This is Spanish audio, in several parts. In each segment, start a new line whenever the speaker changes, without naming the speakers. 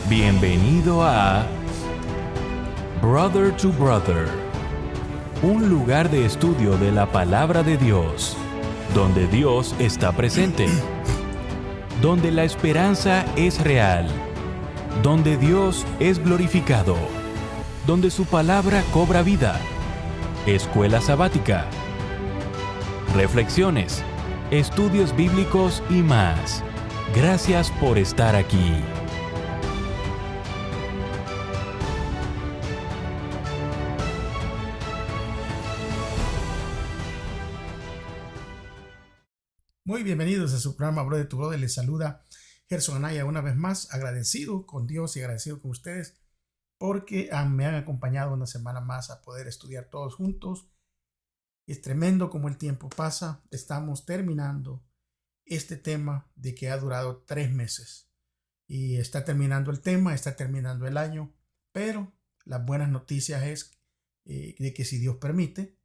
Bienvenido a Brother to Brother, un lugar de estudio de la palabra de Dios, donde Dios está presente, donde la esperanza es real, donde Dios es glorificado, donde su palabra cobra vida. Escuela sabática, reflexiones, estudios bíblicos y más. Gracias por estar aquí.
Muy bienvenidos a su programa Brother to Brother. Les saluda Gerson Anaya una vez más, agradecido con Dios y agradecido con ustedes porque me han acompañado una semana más a poder estudiar todos juntos. Es tremendo como el tiempo pasa. Estamos terminando este tema de que ha durado 3 meses y está terminando el tema, está terminando el año, pero las buenas noticias es de que si Dios permite,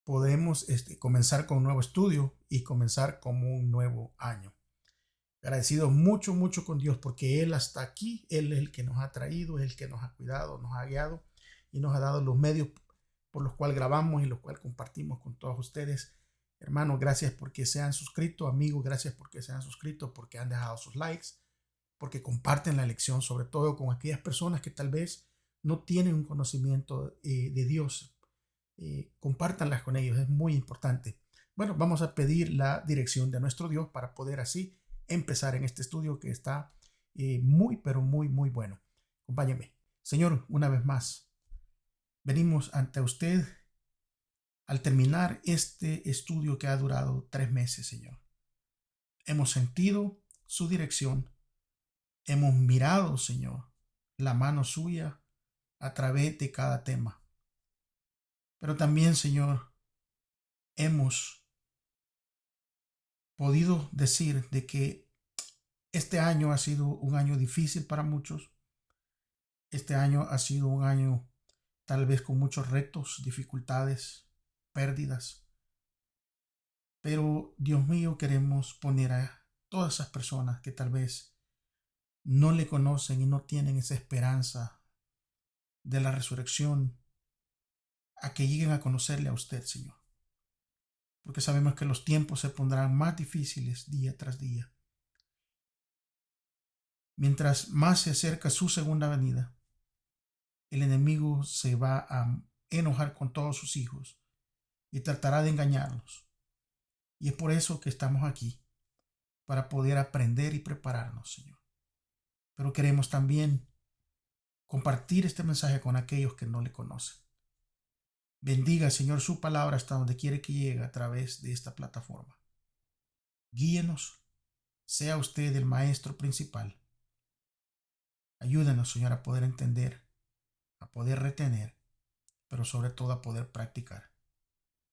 podemos comenzar con un nuevo estudio y comenzar como un nuevo año. Agradecido mucho con Dios porque Él hasta aquí, Él es el que nos ha traído, es el que nos ha cuidado, nos ha guiado y nos ha dado los medios por los cuales grabamos y los cuales compartimos con todos ustedes. Hermanos, gracias porque se han suscrito, amigos, gracias porque se han suscrito, porque han dejado sus likes, porque comparten la lección, sobre todo con aquellas personas que tal vez no tienen un conocimiento de Dios. Compártanlas con ellos, es muy importante. Bueno, vamos a pedir la dirección de nuestro Dios para poder así empezar en este estudio que está muy bueno. Acompáñenme. Señor, una vez más, venimos ante usted al terminar este estudio que ha durado 3 meses, Señor. Hemos sentido su dirección, hemos mirado, Señor, la mano suya a través de cada tema. Pero también, Señor, hemos podido decir de que este año ha sido un año difícil para muchos. Este año ha sido un año tal vez con muchos retos, dificultades, pérdidas. Pero, Dios mío, queremos poner a todas esas personas que tal vez no le conocen y no tienen esa esperanza de la resurrección, a que lleguen a conocerle a usted, Señor. Porque sabemos que los tiempos se pondrán más difíciles día tras día. Mientras más se acerca su segunda venida, el enemigo se va a enojar con todos sus hijos y tratará de engañarlos. Y es por eso que estamos aquí, para poder aprender y prepararnos, Señor. Pero queremos también compartir este mensaje con aquellos que no le conocen. Bendiga, Señor, su palabra hasta donde quiere que llegue a través de esta plataforma. Guíenos, sea usted el maestro principal. Ayúdenos, Señor, a poder entender, a poder retener, pero sobre todo a poder practicar.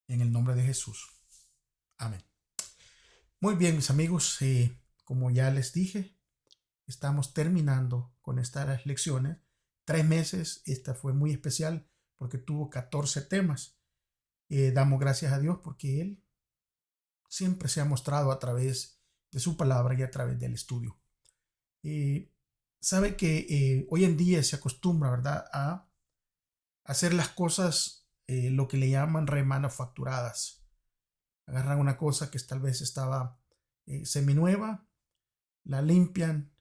En el nombre de Jesús. Amén. Muy bien, mis amigos, como ya les dije, estamos terminando con estas lecciones. 3 meses, esta fue muy especial porque tuvo 14 temas. Damos gracias a Dios porque Él siempre se ha mostrado a través de su palabra y a través del estudio. Sabe que hoy en día se acostumbra, ¿verdad?, a hacer las cosas lo que le llaman remanufacturadas. Agarran una cosa que tal vez estaba seminueva, la limpian,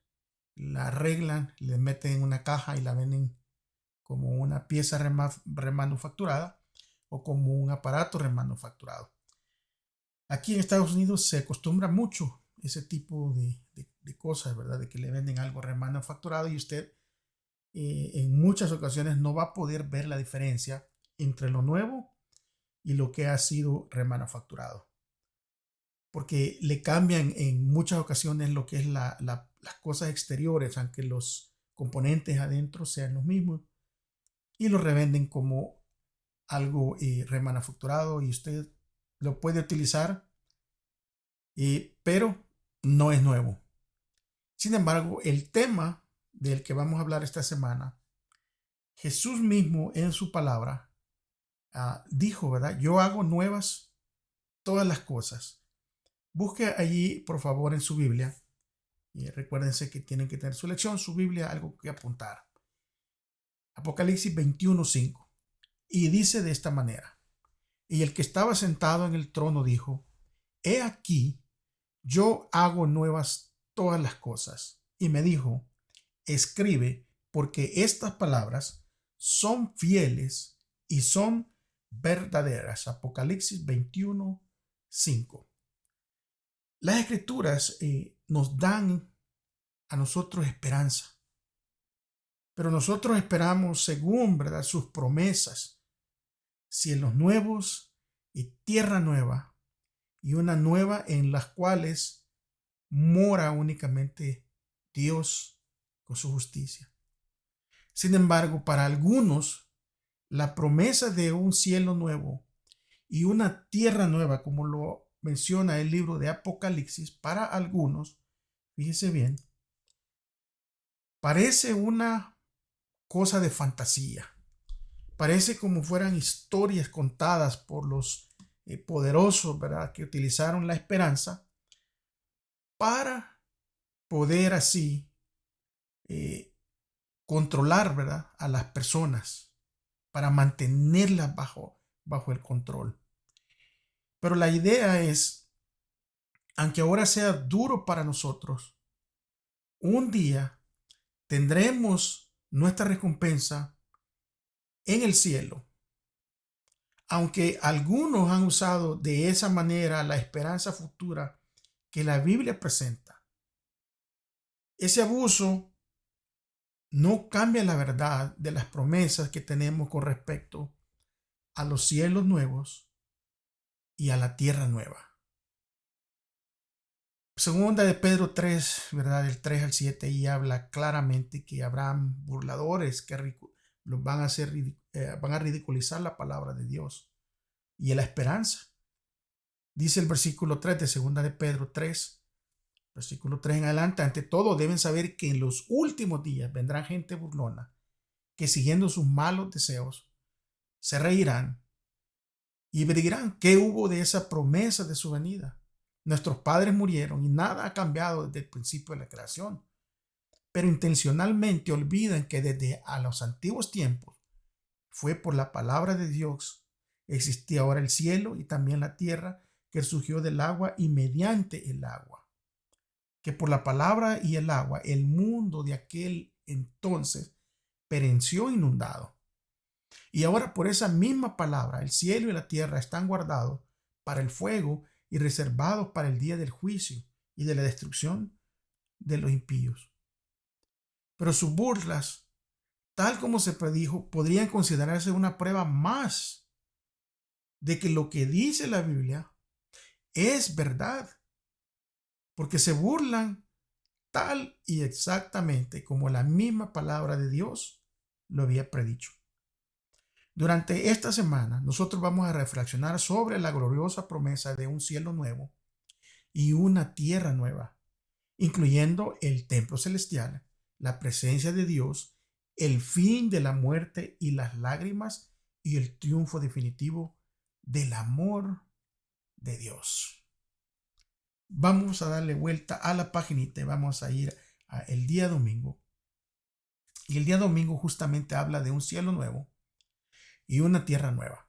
la arreglan, le meten en una caja y la venden como una pieza remanufacturada o como un aparato remanufacturado. Aquí en Estados Unidos se acostumbra mucho ese tipo de cosas, ¿verdad? De que le venden algo remanufacturado y usted en muchas ocasiones no va a poder ver la diferencia entre lo nuevo y lo que ha sido remanufacturado. Porque le cambian en muchas ocasiones lo que es las cosas exteriores, aunque los componentes adentro sean los mismos, y lo revenden como algo remanufacturado y usted lo puede utilizar, pero no es nuevo. Sin embargo, el tema del que vamos a hablar esta semana, Jesús mismo en su palabra dijo, ¿verdad? Yo hago nuevas todas las cosas. Busque allí, por favor, en su Biblia, Y recuérdense que tienen que tener su lección, su Biblia, algo que apuntar. Apocalipsis 21:5. Y dice de esta manera: y el que estaba sentado en el trono dijo: he aquí, yo hago nuevas todas las cosas. Y me dijo: escribe, porque estas palabras son fieles y son verdaderas. Apocalipsis 21:5. Las escrituras nos dan a nosotros esperanza, pero nosotros esperamos según, ¿verdad?, sus promesas: cielos nuevos y tierra nueva, y una nueva en las cuales mora únicamente Dios con su justicia. Sin embargo, para algunos, la promesa de un cielo nuevo y una tierra nueva, como lo menciona el libro de Apocalipsis, para algunos, fíjese bien, parece una cosa de fantasía. Parece como fueran historias contadas por los poderosos, ¿verdad?, que utilizaron la esperanza para poder así controlar, ¿verdad?, a las personas, para mantenerlas bajo el control. Pero la idea es, aunque ahora sea duro para nosotros, un día tendremos nuestra recompensa en el cielo. Aunque algunos han usado de esa manera la esperanza futura que la Biblia presenta, ese abuso no cambia la verdad de las promesas que tenemos con respecto a los cielos nuevos y a la tierra nueva. Segunda de Pedro 3, ¿verdad?, del 3 al 7, y habla claramente que habrán burladores que van a ridiculizar la palabra de Dios y la esperanza. Dice el versículo 3 de segunda de Pedro 3, versículo 3 en adelante: ante todo deben saber que en los últimos días vendrá gente burlona, que siguiendo sus malos deseos se reirán y dirán: ¿qué hubo de esa promesa de su venida? Nuestros padres murieron y nada ha cambiado desde el principio de la creación. Pero intencionalmente olvidan que desde a los antiguos tiempos fue por la palabra de Dios existía ahora el cielo y también la tierra, que surgió del agua y mediante el agua. Que por la palabra y el agua el mundo de aquel entonces pereció inundado. Y ahora por esa misma palabra el cielo y la tierra están guardados para el fuego y reservados para el día del juicio y de la destrucción de los impíos. Pero sus burlas, tal como se predijo, podrían considerarse una prueba más de que lo que dice la Biblia es verdad, porque se burlan tal y exactamente como la misma palabra de Dios lo había predicho. Durante esta semana nosotros vamos a reflexionar sobre la gloriosa promesa de un cielo nuevo y una tierra nueva, incluyendo el templo celestial, la presencia de Dios, el fin de la muerte y las lágrimas y el triunfo definitivo del amor de Dios. Vamos a darle vuelta a la paginita y vamos a ir a el día domingo. Y el día domingo justamente habla de un cielo nuevo y una tierra nueva.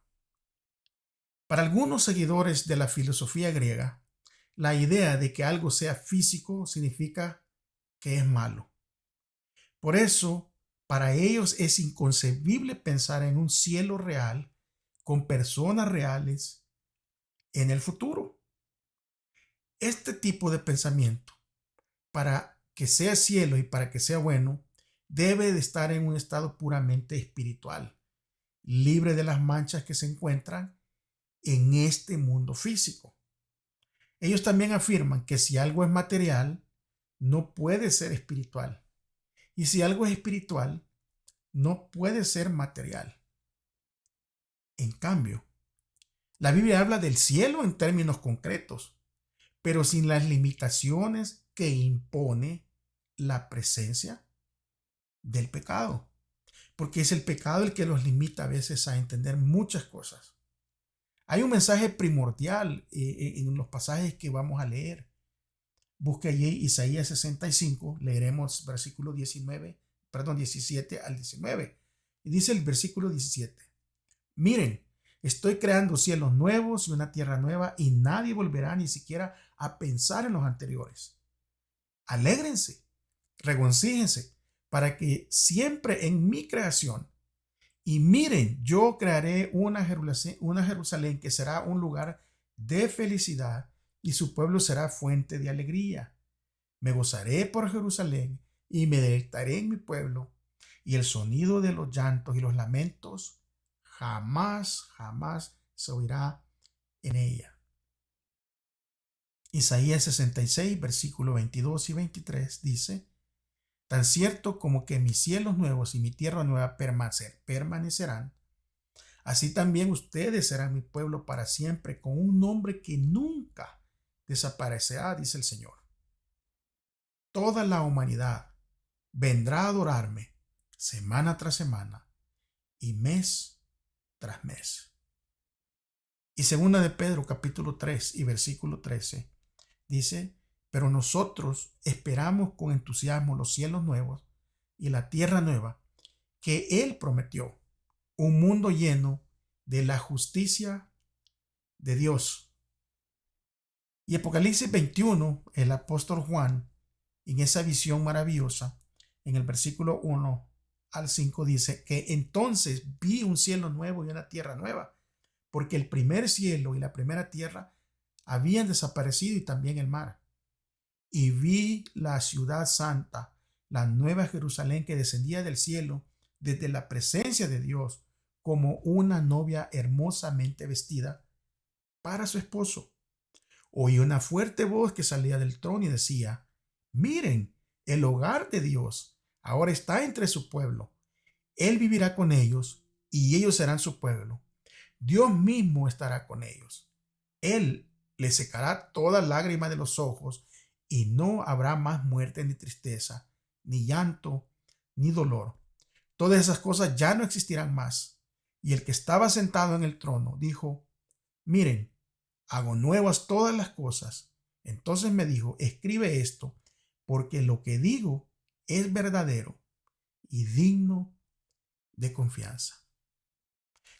Para algunos seguidores de la filosofía griega, la idea de que algo sea físico significa que es malo. Por eso, para ellos es inconcebible pensar en un cielo real con personas reales en el futuro. Este tipo de pensamiento, para que sea cielo y para que sea bueno, debe de estar en un estado puramente espiritual, libre de las manchas que se encuentran en este mundo físico. Ellos también afirman que si algo es material, no puede ser espiritual. Y si algo es espiritual, no puede ser material. En cambio, la Biblia habla del cielo en términos concretos, pero sin las limitaciones que impone la presencia del pecado. Porque es el pecado el que los limita a veces a entender muchas cosas. Hay un mensaje primordial en los pasajes que vamos a leer. Busque allí Isaías 65, leeremos versículo 17 al 19. Y dice el versículo 17: Miren, estoy creando cielos nuevos y una tierra nueva, y nadie volverá ni siquiera a pensar en los anteriores. Alégrense, regocíjense, para que siempre en mi creación. Y miren, yo crearé una Jerusalén que será un lugar de felicidad, y su pueblo será fuente de alegría. Me gozaré por Jerusalén y me deleitaré en mi pueblo, y el sonido de los llantos y los lamentos jamás se oirá en ella. Isaías 66, versículos 22 y 23 dice: Tan cierto como que mis cielos nuevos y mi tierra nueva permanecerán, así también ustedes serán mi pueblo para siempre, con un nombre que nunca desaparecerá, dice el Señor. Toda la humanidad vendrá a adorarme semana tras semana y mes tras mes. Y segunda de Pedro capítulo 3 y versículo 13 dice: Pero nosotros esperamos con entusiasmo los cielos nuevos y la tierra nueva que Él prometió, un mundo lleno de la justicia de Dios. Y Apocalipsis 21, el apóstol Juan, en esa visión maravillosa, en el versículo 1 al 5 dice que entonces vi un cielo nuevo y una tierra nueva, porque el primer cielo y la primera tierra habían desaparecido y también el mar. Y vi la ciudad santa, la nueva Jerusalén, que descendía del cielo desde la presencia de Dios, como una novia hermosamente vestida para su esposo. Oí una fuerte voz que salía del trono y decía: Miren, el hogar de Dios ahora está entre su pueblo. Él vivirá con ellos y ellos serán su pueblo. Dios mismo estará con ellos. Él les secará toda lágrima de los ojos, y no habrá más muerte, ni tristeza, ni llanto, ni dolor. Todas esas cosas ya no existirán más. Y el que estaba sentado en el trono dijo: Miren, hago nuevas todas las cosas. Entonces me dijo: Escribe esto, porque lo que digo es verdadero y digno de confianza.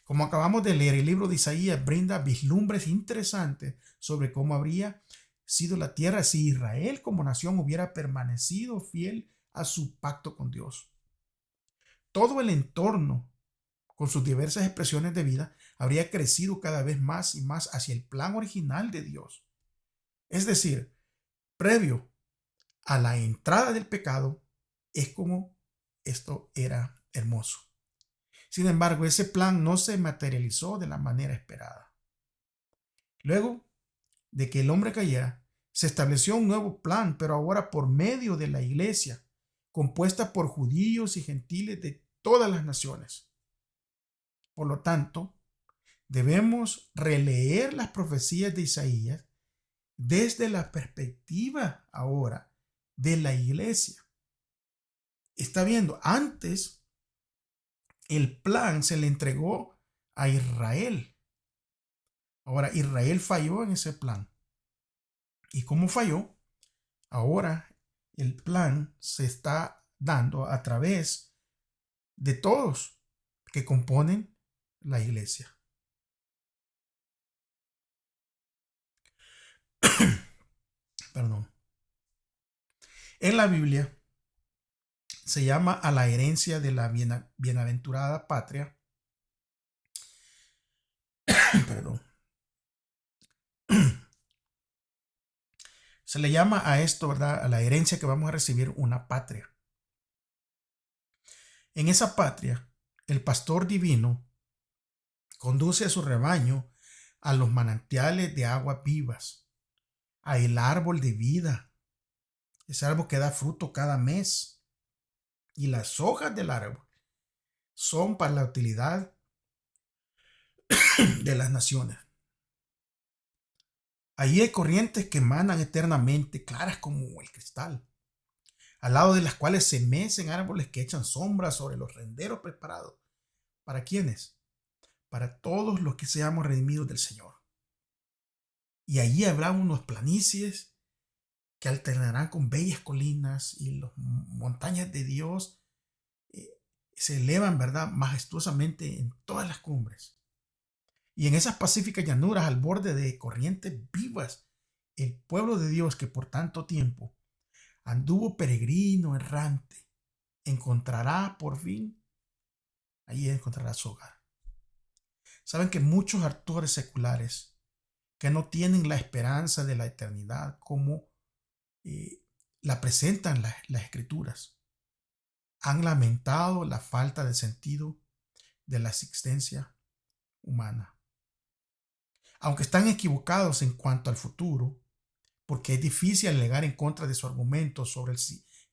Como acabamos de leer, el libro de Isaías brinda vislumbres interesantes sobre cómo habría sido la tierra si Israel como nación hubiera permanecido fiel a su pacto con Dios. Todo el entorno, con sus diversas expresiones de vida, habría crecido cada vez más y más hacia el plan original de Dios. Es decir, previo a la entrada del pecado, es como esto era hermoso. Sin embargo, ese plan no se materializó de la manera esperada. Luego de que el hombre cayera, se estableció un nuevo plan, pero ahora por medio de la iglesia, compuesta por judíos y gentiles de todas las naciones. Por lo tanto, debemos releer las profecías de Isaías desde la perspectiva ahora de la iglesia. Está viendo, antes el plan se le entregó a Israel. Ahora Israel falló en ese plan. ¿Y cómo falló? Ahora el plan se está dando a través de todos que componen la iglesia. Perdón. En la Biblia se llama a la herencia de la bienaventurada patria. Perdón. Se le llama a esto, ¿verdad? A la herencia que vamos a recibir, una patria. En esa patria, el pastor divino conduce a su rebaño a los manantiales de aguas vivas, a el árbol de vida, ese árbol que da fruto cada mes, y las hojas del árbol son para la utilidad de las naciones. Allí hay corrientes que emanan eternamente, claras como el cristal, al lado de las cuales se mecen árboles que echan sombra sobre los renderos preparados. ¿Para quiénes? Para todos los que seamos redimidos del Señor. Y allí habrá unos planicies que alternarán con bellas colinas y las montañas de Dios se elevan, ¿verdad?, majestuosamente en todas las cumbres. Y en esas pacíficas llanuras al borde de corrientes vivas, el pueblo de Dios que por tanto tiempo anduvo peregrino errante, encontrará por fin, ahí encontrará su hogar. Saben que muchos actores seculares que no tienen la esperanza de la eternidad como eh, la presentan las escrituras, han lamentado la falta de sentido de la existencia humana. Aunque están equivocados en cuanto al futuro, porque es difícil alegar en contra de su argumento sobre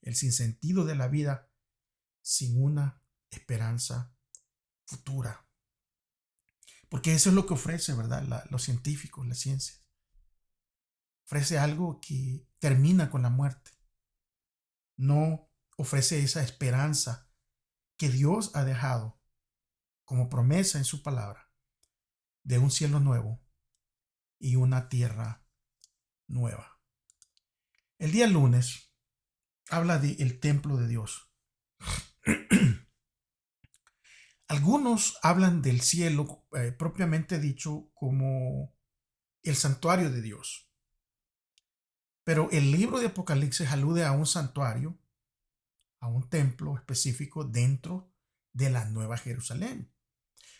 el sinsentido de la vida sin una esperanza futura. Porque eso es lo que ofrece, ¿verdad? Los científicos, la ciencia. Ofrece algo que termina con la muerte. No ofrece esa esperanza que Dios ha dejado como promesa en su palabra de un cielo nuevo y una tierra nueva. El día lunes habla del templo de Dios. Algunos hablan del cielo propiamente dicho como el santuario de Dios. Pero el libro de Apocalipsis alude a un santuario, a un templo específico dentro de la Nueva Jerusalén,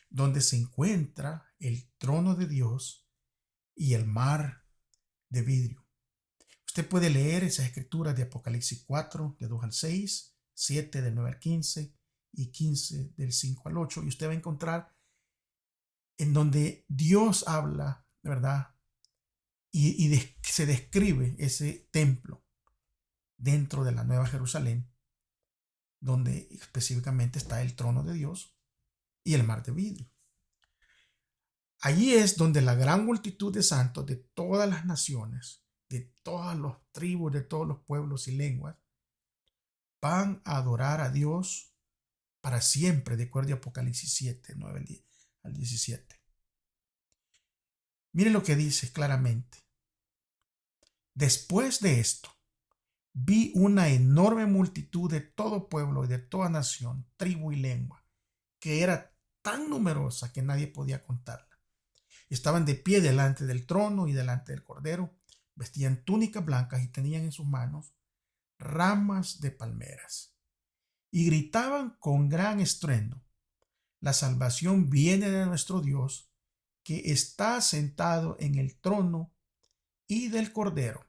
donde se encuentra el trono de Dios y el mar de vidrio. Usted puede leer esas escrituras de Apocalipsis 4, de 2 al 6, 7, del 9 al 15 y 15, del 5 al 8, y usted va a encontrar en donde Dios habla, ¿verdad? Y se describe ese templo dentro de la Nueva Jerusalén, donde específicamente está el trono de Dios y el mar de vidrio. Allí es donde la gran multitud de santos de todas las naciones, de todas las tribus, de todos los pueblos y lenguas, van a adorar a Dios para siempre, de acuerdo a Apocalipsis 7, 9 al 17. Miren lo que dice claramente. Después de esto, vi una enorme multitud de todo pueblo y de toda nación, tribu y lengua, que era tan numerosa que nadie podía contarla. Estaban de pie delante del trono y delante del Cordero, vestían túnicas blancas y tenían en sus manos ramas de palmeras. Y gritaban con gran estruendo: la salvación viene de nuestro Dios, que está sentado en el trono y del Cordero.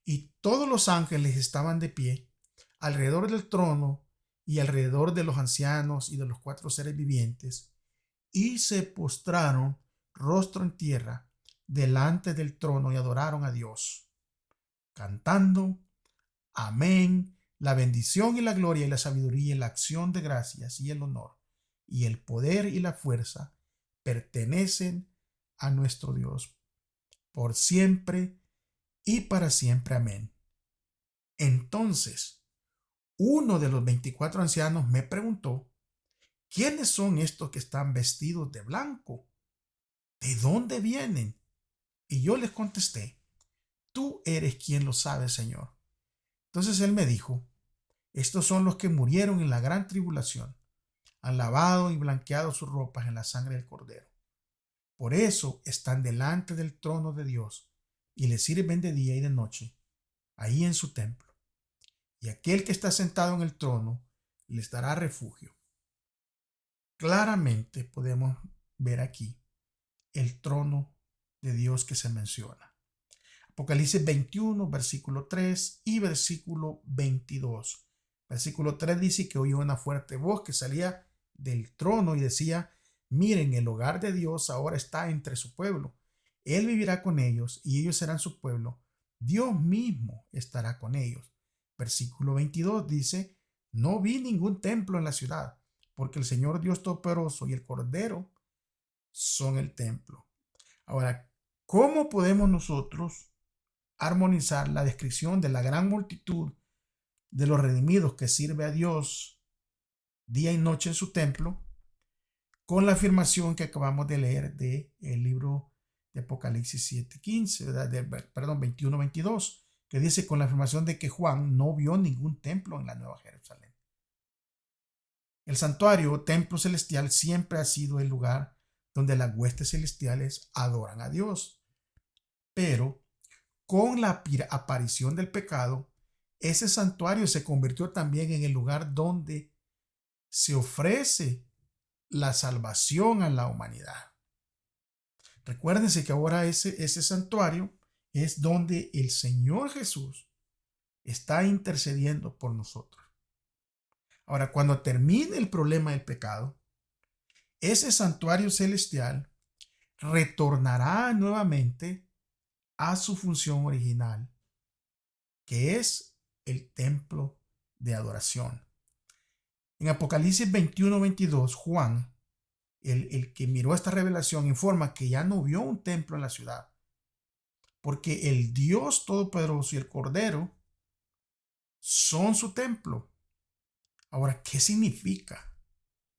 Y todos los ángeles estaban de pie alrededor del trono y alrededor de los ancianos y de los 4 seres vivientes, y se postraron rostro en tierra delante del trono y adoraron a Dios, cantando: amén, la bendición y la gloria y la sabiduría y la acción de gracias y el honor y el poder y la fuerza pertenecen a nuestro Dios por siempre y para siempre. Amén. Entonces, uno de los 24 ancianos me preguntó: ¿quiénes son estos que están vestidos de blanco? ¿De dónde vienen? Y yo les contesté: tú eres quien lo sabe, Señor. Entonces él me dijo: estos son los que murieron en la gran tribulación, han lavado y blanqueado sus ropas en la sangre del Cordero. Por eso están delante del trono de Dios y le sirven de día y de noche, ahí en su templo. Y aquel que está sentado en el trono les dará refugio. Claramente podemos ver aquí el trono de Dios que se menciona. Apocalipsis 21, versículo 3 y versículo 22. Versículo 3 dice que oyó una fuerte voz que salía del trono y decía: miren, el hogar de Dios ahora está entre su pueblo. Él vivirá con ellos y ellos serán su pueblo. Dios mismo estará con ellos. Versículo 22 dice: no vi ningún templo en la ciudad, porque el Señor Dios Todopoderoso y el Cordero son el templo. Ahora, ¿cómo podemos nosotros armonizar la descripción de la gran multitud de los redimidos que sirve a Dios día y noche en su templo con la afirmación que acabamos de leer del libro de Apocalipsis 7:15, perdón, 21:22, que dice con la afirmación de que Juan no vio ningún templo en la Nueva Jerusalén. El santuario o templo celestial siempre ha sido el lugar donde las huestes celestiales adoran a Dios. Pero con la aparición del pecado, ese santuario se convirtió también en el lugar donde se ofrece la salvación a la humanidad. Recuérdense que ahora ese santuario es donde el Señor Jesús está intercediendo por nosotros. Ahora, cuando termine el problema del pecado, ese santuario celestial retornará nuevamente a su función original, que es el templo de adoración. En Apocalipsis 21-22, Juan, el que miró esta revelación, informa que ya no vio un templo en la ciudad, porque el Dios Todopoderoso y el Cordero son su templo. Ahora, ¿qué significa?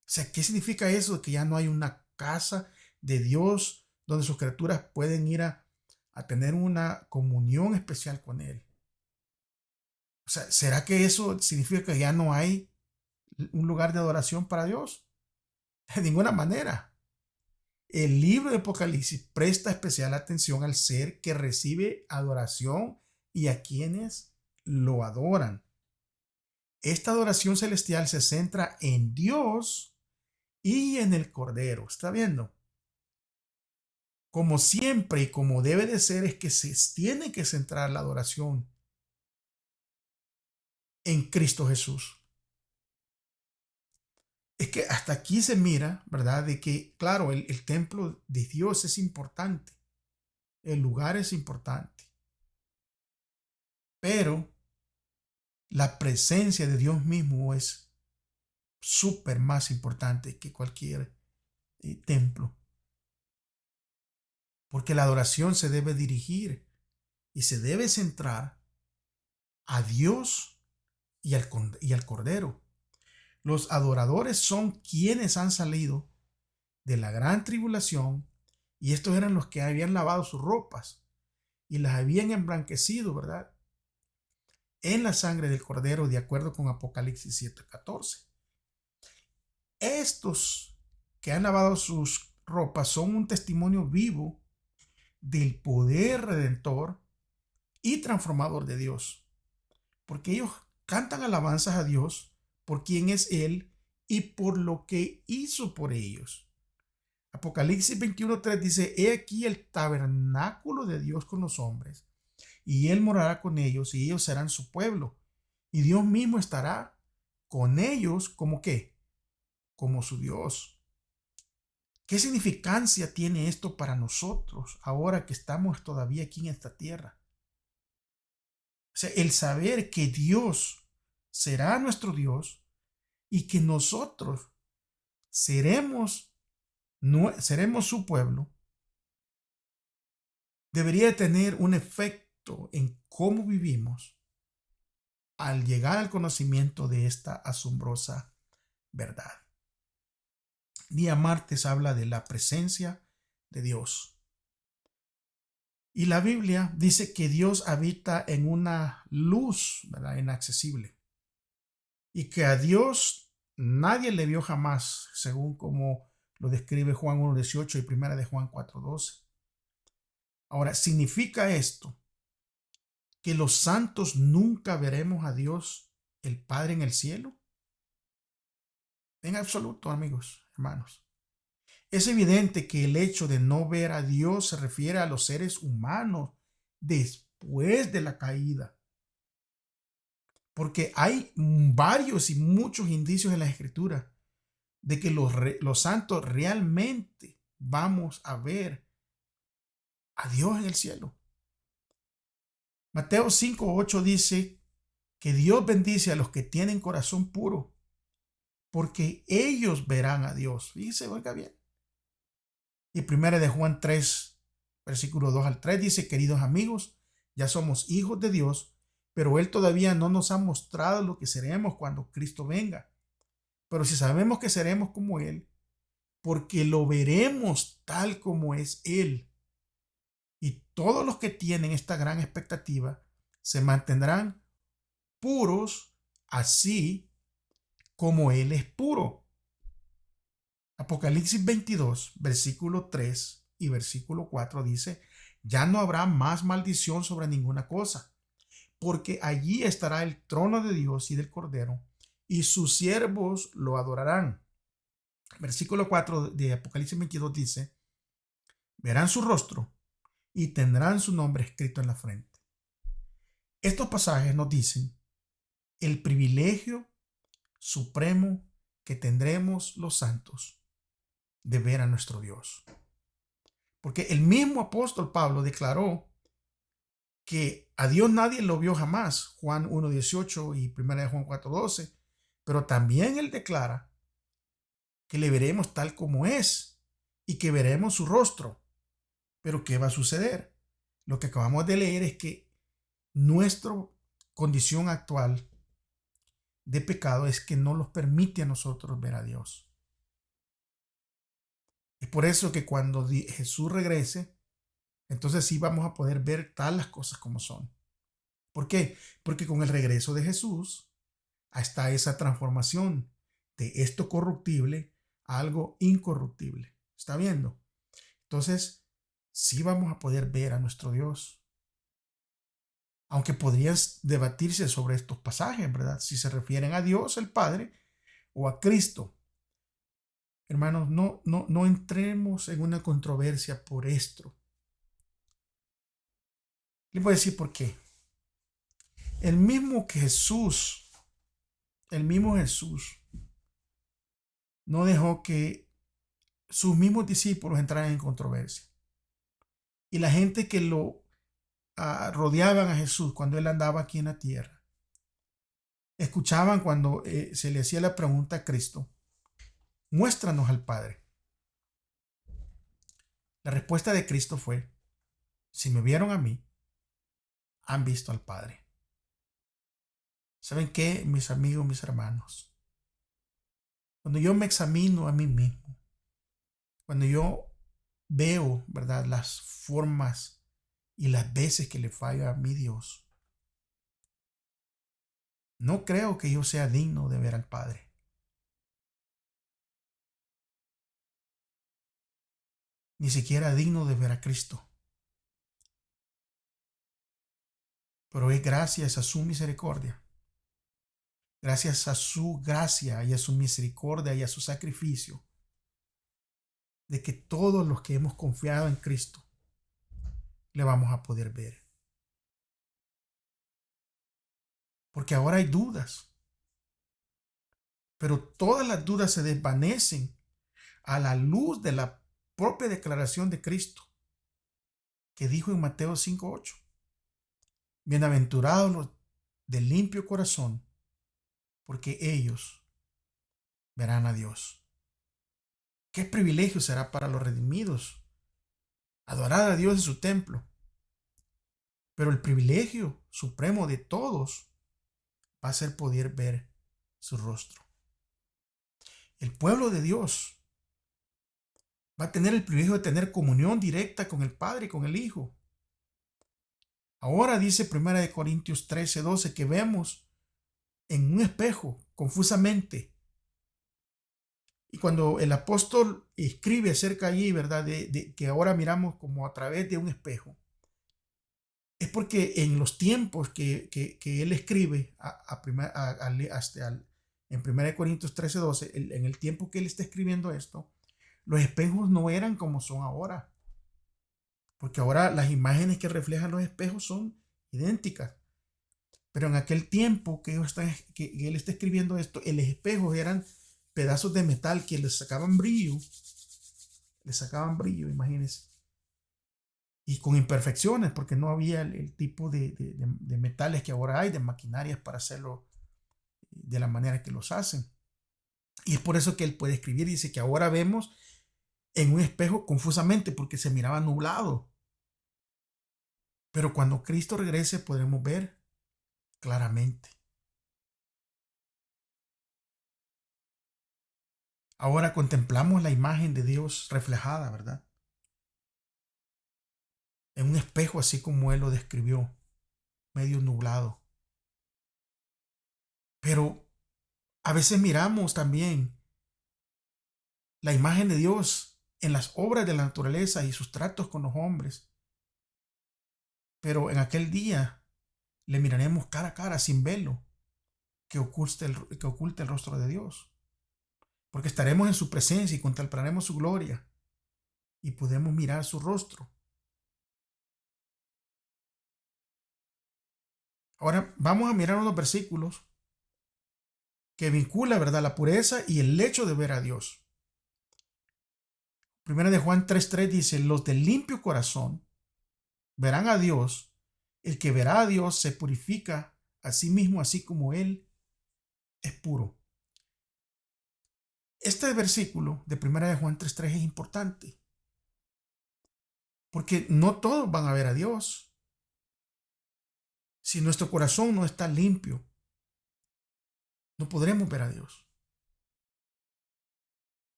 O sea, ¿qué significa eso de que ya no hay una casa de Dios donde sus criaturas pueden ir a tener una comunión especial con Él? O sea, ¿será que eso significa que ya no hay un lugar de adoración para Dios? De ninguna manera. El libro de Apocalipsis presta especial atención al ser que recibe adoración y a quienes lo adoran. Esta adoración celestial se centra en Dios y en el Cordero. ¿Está viendo? Como siempre y como debe de ser, es que se tiene que centrar la adoración en Cristo Jesús. Es que hasta aquí se mira, ¿verdad? De que, claro, el templo de Dios es importante. El lugar es importante. Pero la presencia de Dios mismo es súper más importante que cualquier templo. Porque la adoración se debe dirigir y se debe centrar a Dios y al Cordero. Los adoradores son quienes han salido de la gran tribulación, y estos eran los que habían lavado sus ropas y las habían emblanquecido, ¿verdad?, en la sangre del Cordero, de acuerdo con Apocalipsis 7:14. Estos que han lavado sus ropas son un testimonio vivo del poder redentor y transformador de Dios, porque ellos cantan alabanzas a Dios por quién es Él y por lo que hizo por ellos. Apocalipsis 21:3 dice: He aquí el tabernáculo de Dios con los hombres, y Él morará con ellos, y ellos serán su pueblo, y Dios mismo estará con ellos como ¿qué? Como su Dios. ¿Qué significancia tiene esto para nosotros ahora que estamos todavía aquí en esta tierra? O sea, el saber que Dios será nuestro Dios y que nosotros seremos su pueblo, debería tener un efecto en cómo vivimos al llegar al conocimiento de esta asombrosa verdad. Día martes habla de la presencia de Dios. Y la Biblia dice que Dios habita en una luz, ¿verdad?, inaccesible. Y que a Dios nadie le vio jamás, según como lo describe Juan 1:18 y primera de Juan 4:12. Ahora, ¿significa esto que los santos nunca veremos a Dios el Padre en el cielo? En absoluto, amigos, hermanos. Es evidente que el hecho de no ver a Dios se refiere a los seres humanos después de la caída. Porque hay varios y muchos indicios en la Escritura de que los santos realmente vamos a ver a Dios en el cielo. Mateo 5:8 dice que Dios bendice a los que tienen corazón puro, porque ellos verán a Dios. Fíjese, oiga bien. Y primera de Juan 3, versículo 2-3 dice: queridos amigos, ya somos hijos de Dios, pero Él todavía no nos ha mostrado lo que seremos cuando Cristo venga. Pero si sabemos que seremos como Él, porque lo veremos tal como es Él. Y todos los que tienen esta gran expectativa se mantendrán puros así como Él es puro. Apocalipsis 22, versículo 3 y versículo 4 dice, ya no habrá más maldición sobre ninguna cosa, porque allí estará el trono de Dios y del Cordero, y sus siervos lo adorarán. Versículo 4 de Apocalipsis 22 dice, verán su rostro y tendrán su nombre escrito en la frente. Estos pasajes nos dicen el privilegio supremo que tendremos los santos de ver a nuestro Dios. Porque el mismo apóstol Pablo declaró que a Dios nadie lo vio jamás, Juan 1:18 y 1 Juan 4:12, pero también él declara que le veremos tal como es y que veremos su rostro. Pero ¿qué va a suceder? Lo que acabamos de leer es que nuestra condición actual de pecado es que no nos permite a nosotros ver a Dios. Es por eso que cuando Jesús regrese, entonces sí vamos a poder ver tal las cosas como son. ¿Por qué? Porque con el regreso de Jesús está esa transformación de esto corruptible a algo incorruptible. ¿Está viendo? Entonces, sí vamos a poder ver a nuestro Dios. Aunque podrías debatirse sobre estos pasajes, ¿verdad? Si se refieren a Dios, el Padre, o a Cristo. Hermanos, no entremos en una controversia por esto. Les voy a decir por qué. El mismo Jesús no dejó que sus mismos discípulos entraran en controversia. Y la gente que lo rodeaban a Jesús cuando él andaba aquí en la tierra, escuchaban cuando se le hacía la pregunta a Cristo, muéstranos al Padre. La respuesta de Cristo fue, si me vieron a mí, han visto al Padre. ¿Saben qué, mis amigos, mis hermanos? Cuando yo me examino a mí mismo, cuando yo veo, ¿verdad?, las formas y las veces que le fallo a mi Dios, no creo que yo sea digno de ver al Padre. Ni siquiera digno de ver a Cristo. Pero es gracias a su misericordia, gracias a su gracia y a su misericordia y a su sacrificio, de que todos los que hemos confiado en Cristo le vamos a poder ver. Porque ahora hay dudas, pero todas las dudas se desvanecen a la luz de la propia declaración de Cristo, que dijo en Mateo 5:8, bienaventurados los de limpio corazón, porque ellos verán a Dios. Qué privilegio será para los redimidos adorar a Dios en su templo. Pero el privilegio supremo de todos va a ser poder ver su rostro. El pueblo de Dios va a tener el privilegio de tener comunión directa con el Padre y con el Hijo. Ahora dice 1 Corintios 13:12 que vemos en un espejo confusamente. Y cuando el apóstol escribe acerca allí, ¿verdad?, de que ahora miramos como a través de un espejo, es porque en los tiempos que él escribe en 1 Corintios 13:12, en el tiempo que él está escribiendo esto, los espejos no eran como son ahora. Porque ahora las imágenes que reflejan los espejos son idénticas. Pero en aquel tiempo que él está escribiendo esto, los espejos eran pedazos de metal que les sacaban brillo, imagínense. Y con imperfecciones, porque no había el tipo de metales que ahora hay, de maquinarias para hacerlo de la manera que los hacen. Y es por eso que él puede escribir, dice que ahora vemos en un espejo confusamente, porque se miraba nublado. Pero cuando Cristo regrese podremos ver claramente. Ahora contemplamos la imagen de Dios reflejada, ¿verdad?, en un espejo así como Él lo describió. medio nublado. Pero a veces miramos también la imagen de Dios en las obras de la naturaleza y sus tratos con los hombres. Pero en aquel día le miraremos cara a cara sin velo que oculte el rostro de Dios. Porque estaremos en su presencia y contemplaremos su gloria y podemos mirar su rostro. Ahora vamos a mirar unos versículos que vincula, ¿verdad?, la pureza y el hecho de ver a Dios. Primera de Juan 3:3 dice: los de limpio corazón verán a Dios. El que verá a Dios se purifica a sí mismo, así como Él es puro. Este versículo de Primera de Juan 3:3 es importante, porque no todos van a ver a Dios. Si nuestro corazón no está limpio, no podremos ver a Dios.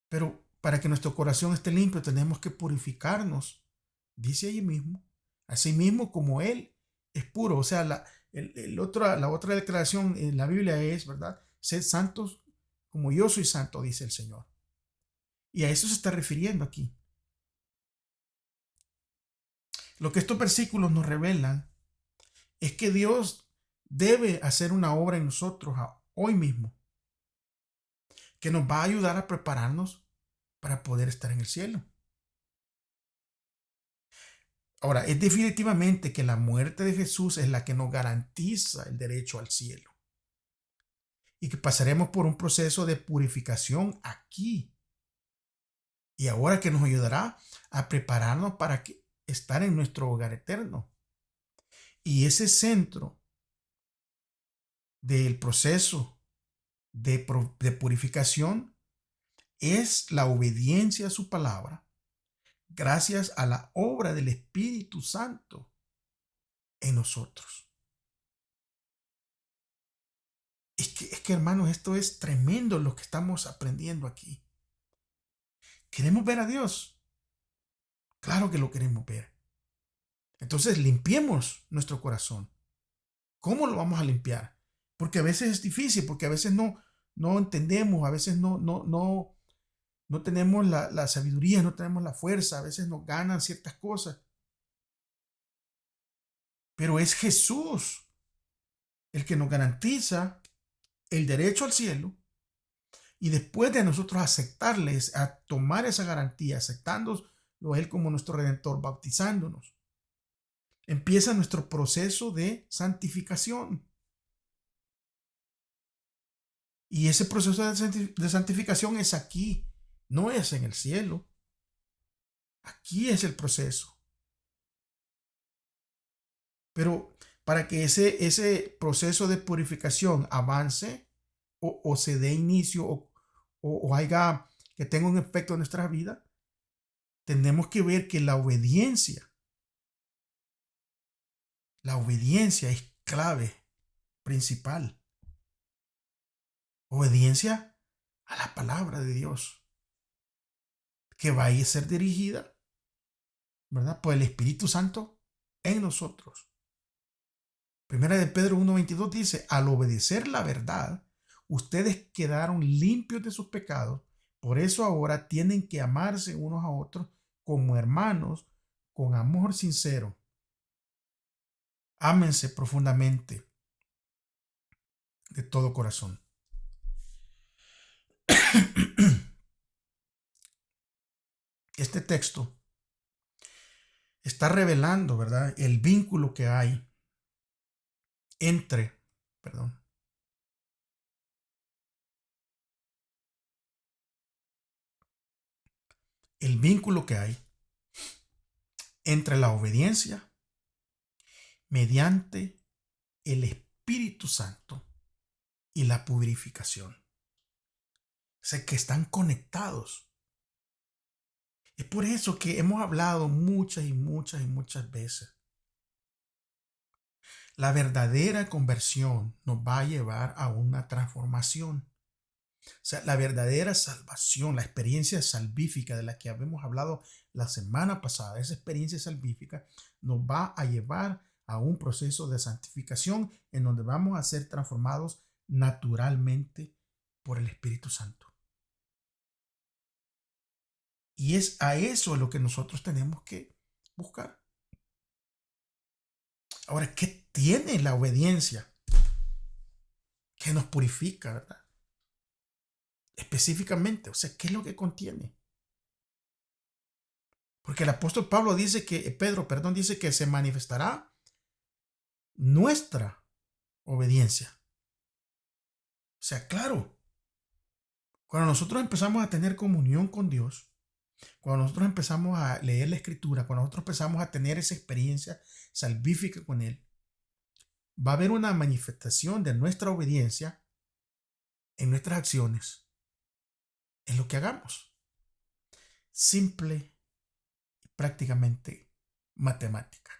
Pero para que nuestro corazón esté limpio, tenemos que purificarnos, dice allí mismo, así mismo como Él es puro. O sea, la otra declaración en la Biblia es, ¿verdad?, sed santos como yo soy santo, dice el Señor. Y a eso se está refiriendo aquí. Lo que estos versículos nos revelan es que Dios debe hacer una obra en nosotros hoy mismo, que nos va a ayudar a prepararnos para poder estar en el cielo. Ahora, es definitivamente que la muerte de Jesús es la que nos garantiza el derecho al cielo y que pasaremos por un proceso de purificación aquí y ahora, que nos ayudará a prepararnos para estar en nuestro hogar eterno. Y ese centro del proceso de purificación es la obediencia a su palabra, gracias a la obra del Espíritu Santo en nosotros. Es que hermanos, esto es tremendo lo que estamos aprendiendo aquí. ¿Queremos ver a Dios? Claro que lo queremos ver. Entonces limpiemos nuestro corazón. ¿Cómo lo vamos a limpiar? Porque a veces es difícil, porque a veces no entendemos, a veces no tenemos la sabiduría, no tenemos la fuerza, a veces nos ganan ciertas cosas. Pero es Jesús el que nos garantiza el derecho al cielo, y después de nosotros aceptarles, a tomar esa garantía, aceptándolo a Él como nuestro Redentor, bautizándonos, empieza nuestro proceso de santificación. Y ese proceso de santificación es aquí, no es en el cielo. Aquí es el proceso. Pero para que ese proceso de purificación avance o se dé inicio o haya, que tenga un efecto en nuestra vida, tenemos que ver que la obediencia es clave, principal. Obediencia a la palabra de Dios, que va a ser dirigida, ¿verdad?, por el Espíritu Santo en nosotros. Primera de Pedro 1:22 dice: al obedecer la verdad, ustedes quedaron limpios de sus pecados. Por eso ahora tienen que amarse unos a otros como hermanos, con amor sincero. Ámense profundamente de todo corazón. Este texto está revelando, ¿verdad?, el vínculo que hay entre, el vínculo que hay entre la obediencia mediante el Espíritu Santo y la purificación. O sea, que están conectados. Es por eso que hemos hablado muchas y muchas y muchas veces. La verdadera conversión nos va a llevar a una transformación. O sea, la verdadera salvación, la experiencia salvífica de la que habíamos hablado la semana pasada, esa experiencia salvífica nos va a llevar a un proceso de santificación en donde vamos a ser transformados naturalmente por el Espíritu Santo. Y es a eso lo que nosotros tenemos que buscar. Ahora, ¿qué tiene la obediencia? Que nos purifica, ¿verdad? Específicamente, o sea, ¿qué es lo que contiene? Porque el apóstol Pablo dice que, Pedro, dice que se manifestará nuestra obediencia. O sea, claro, cuando nosotros empezamos a tener comunión con Dios, cuando nosotros empezamos a leer la Escritura, cuando nosotros empezamos a tener esa experiencia salvífica con Él, va a haber una manifestación de nuestra obediencia en nuestras acciones, en lo que hagamos. Simple y prácticamente matemática.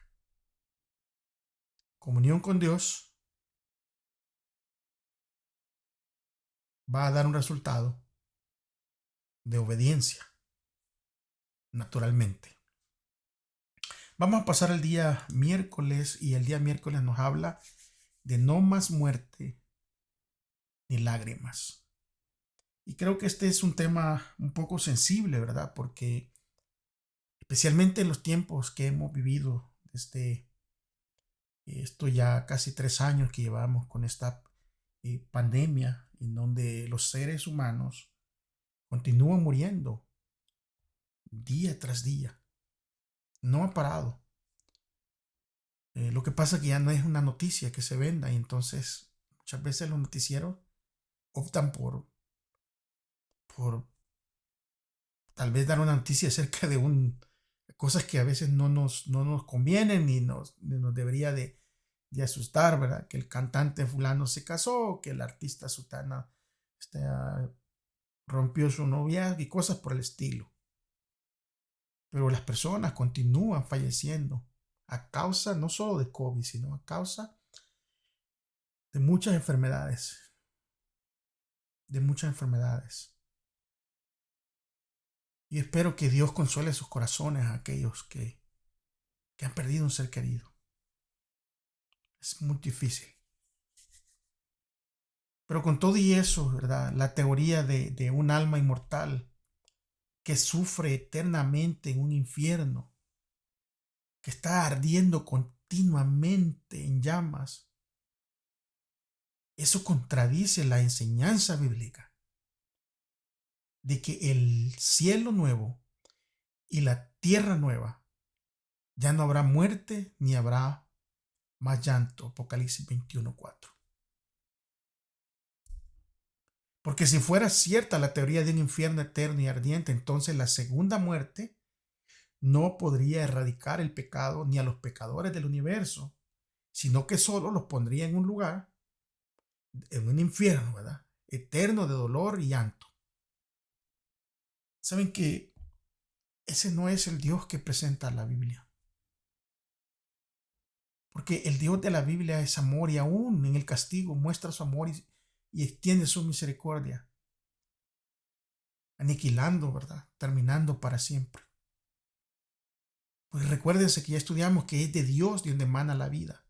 Comunión con Dios va a dar un resultado de obediencia, naturalmente. Vamos a pasar el día miércoles y el día miércoles nos habla de no más muerte ni lágrimas. Y creo que este es un tema un poco sensible, ¿verdad? Porque especialmente en los tiempos que hemos vivido desde esto ya casi 3 años que llevamos con esta pandemia en donde los seres humanos continúan muriendo día tras día. No ha parado. Lo que pasa es que ya no es una noticia que se venda y entonces muchas veces los noticieros optan por tal vez dar una noticia acerca de cosas que a veces no nos convienen ni nos debería de asustar, ¿verdad? Que el cantante fulano se casó, que el artista sutana rompió su noviazgo y cosas por el estilo. Pero las personas continúan falleciendo a causa no solo de COVID, sino a causa de muchas enfermedades. Y espero que Dios consuele sus corazones a aquellos que han perdido un ser querido. Es muy difícil. Pero con todo y eso, ¿verdad? La teoría de un alma inmortal que sufre eternamente en un infierno, que está ardiendo continuamente en llamas, eso contradice la enseñanza bíblica de que el cielo nuevo y la tierra nueva ya no habrá muerte ni habrá más llanto. Apocalipsis 21:4. Porque si fuera cierta la teoría de un infierno eterno y ardiente, entonces la segunda muerte no podría erradicar el pecado ni a los pecadores del universo, sino que solo los pondría en un lugar, en un infierno, ¿verdad? Eterno de dolor y llanto. ¿Saben que ese no es el Dios que presenta la Biblia? Porque el Dios de la Biblia es amor y aún en el castigo muestra su amor y extiende su misericordia, aniquilando, ¿verdad? Terminando para siempre. Pues recuérdense que ya estudiamos que es de Dios de donde emana la vida.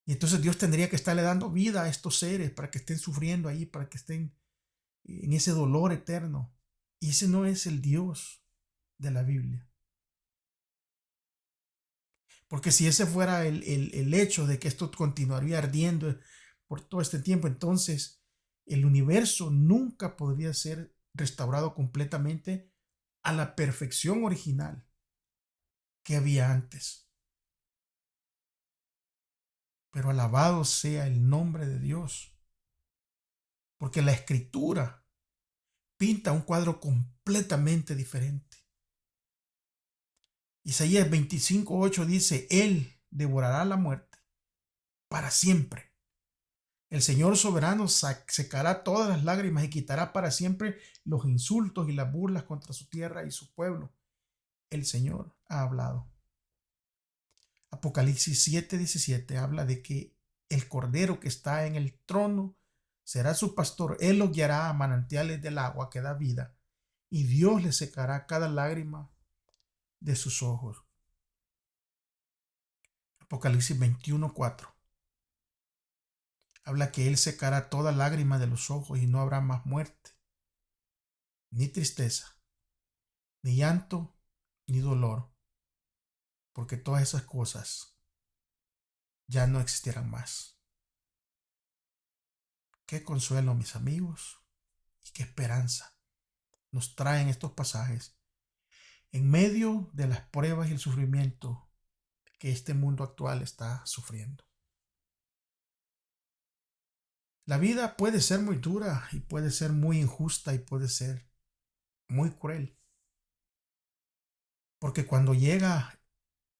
Y entonces Dios tendría que estarle dando vida a estos seres para que estén sufriendo ahí, para que estén en ese dolor eterno. Y ese no es el Dios de la Biblia. Porque si ese fuera el hecho de que esto continuaría ardiendo por todo este tiempo, entonces el universo nunca podría ser restaurado completamente a la perfección original que había antes. Pero alabado sea el nombre de Dios, porque la Escritura pinta un cuadro completamente diferente. Isaías 25:8 dice: Él devorará la muerte para siempre. El Señor soberano secará todas las lágrimas y quitará para siempre los insultos y las burlas contra su tierra y su pueblo. El Señor ha hablado. Apocalipsis 7:17 habla de que el Cordero que está en el trono será su pastor. Él lo guiará a manantiales del agua que da vida, y Dios le secará cada lágrima de sus ojos. Apocalipsis 21:4. Habla que Él secará toda lágrima de los ojos y no habrá más muerte, ni tristeza, ni llanto, ni dolor, porque todas esas cosas ya no existirán más. Qué consuelo, mis amigos, y qué esperanza nos traen estos pasajes en medio de las pruebas y el sufrimiento que este mundo actual está sufriendo. La vida puede ser muy dura y puede ser muy injusta y puede ser muy cruel, porque cuando llega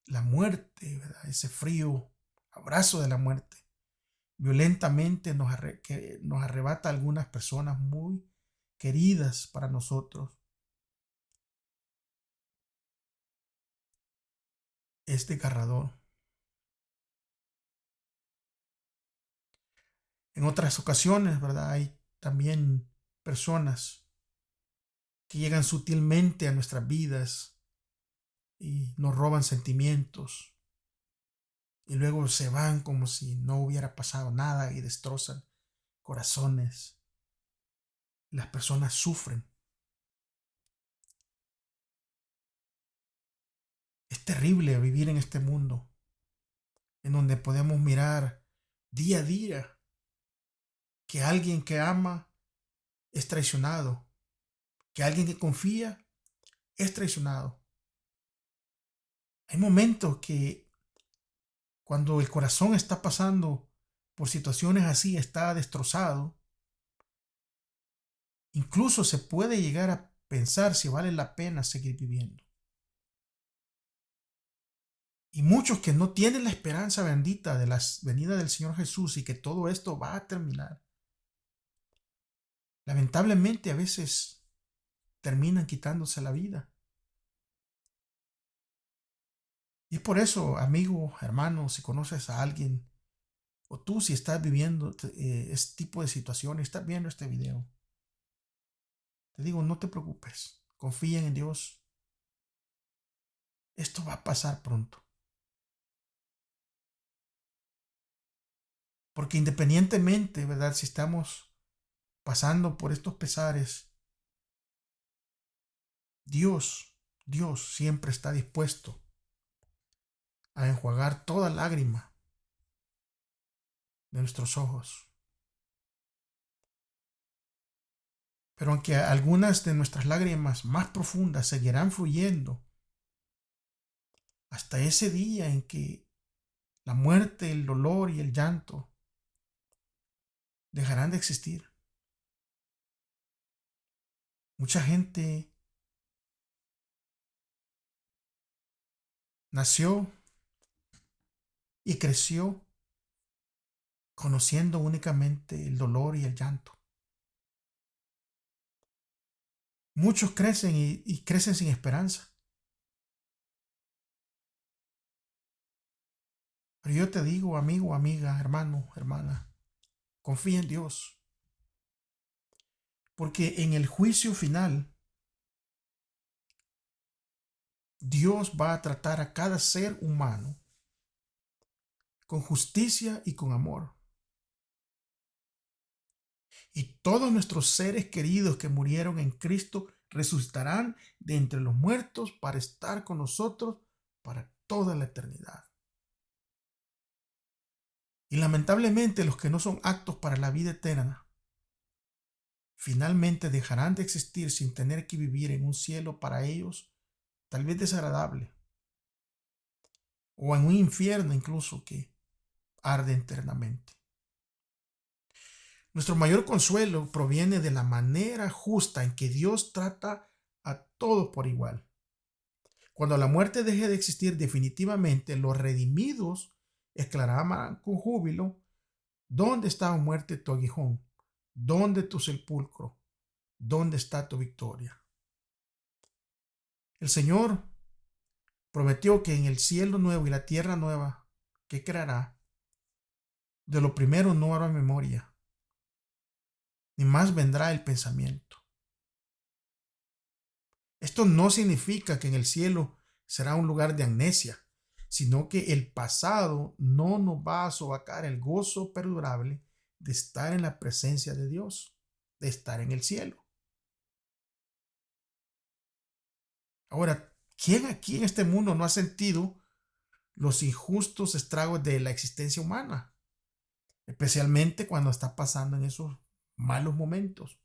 la muerte, ¿verdad? Ese frío abrazo de la muerte, violentamente que nos arrebata a algunas personas muy queridas para nosotros. Es desgarrador. En otras ocasiones, ¿verdad? Hay también personas que llegan sutilmente a nuestras vidas y nos roban sentimientos y luego se van como si no hubiera pasado nada y destrozan corazones. Las personas sufren. Es terrible vivir en este mundo en donde podemos mirar día a día que alguien que ama es traicionado, que alguien que confía es traicionado. Hay momentos que cuando el corazón está pasando por situaciones así, está destrozado, incluso se puede llegar a pensar si vale la pena seguir viviendo. Y muchos que no tienen la esperanza bendita de la venida del Señor Jesús y que todo esto va a terminar, lamentablemente a veces terminan quitándose la vida. Y es por eso, amigo, hermano, si conoces a alguien, o tú si estás viviendo este tipo de situaciones, estás viendo este video, te digo, no te preocupes, confía en Dios. Esto va a pasar pronto. Porque independientemente, ¿verdad? Si estamos pasando por estos pesares, Dios siempre está dispuesto a enjuagar toda lágrima de nuestros ojos. Pero aunque algunas de nuestras lágrimas más profundas seguirán fluyendo hasta ese día en que la muerte, el dolor y el llanto dejarán de existir. Mucha gente nació y creció conociendo únicamente el dolor y el llanto. Muchos crecen y crecen sin esperanza. Pero yo te digo, amigo, amiga, hermano, hermana, confía en Dios. Porque en el juicio final, Dios va a tratar a cada ser humano con justicia y con amor. Y todos nuestros seres queridos que murieron en Cristo resucitarán de entre los muertos para estar con nosotros para toda la eternidad. Y lamentablemente los que no son aptos para la vida eterna finalmente dejarán de existir sin tener que vivir en un cielo para ellos tal vez desagradable, o en un infierno incluso que arde eternamente. Nuestro mayor consuelo proviene de la manera justa en que Dios trata a todos por igual. Cuando la muerte deje de existir definitivamente, los redimidos exclamarán con júbilo: ¿dónde está, oh muerte, tu aguijón? ¿Dónde tu sepulcro? ¿Dónde está tu victoria? El Señor prometió que en el cielo nuevo y la tierra nueva que creará, de lo primero no habrá memoria, ni más vendrá el pensamiento. Esto no significa que en el cielo será un lugar de amnesia, sino que el pasado no nos va a sobacar el gozo perdurable de estar en la presencia de Dios, de estar en el cielo. Ahora, ¿quién aquí en este mundo no ha sentido los injustos estragos de la existencia humana? Especialmente cuando está pasando en esos malos momentos.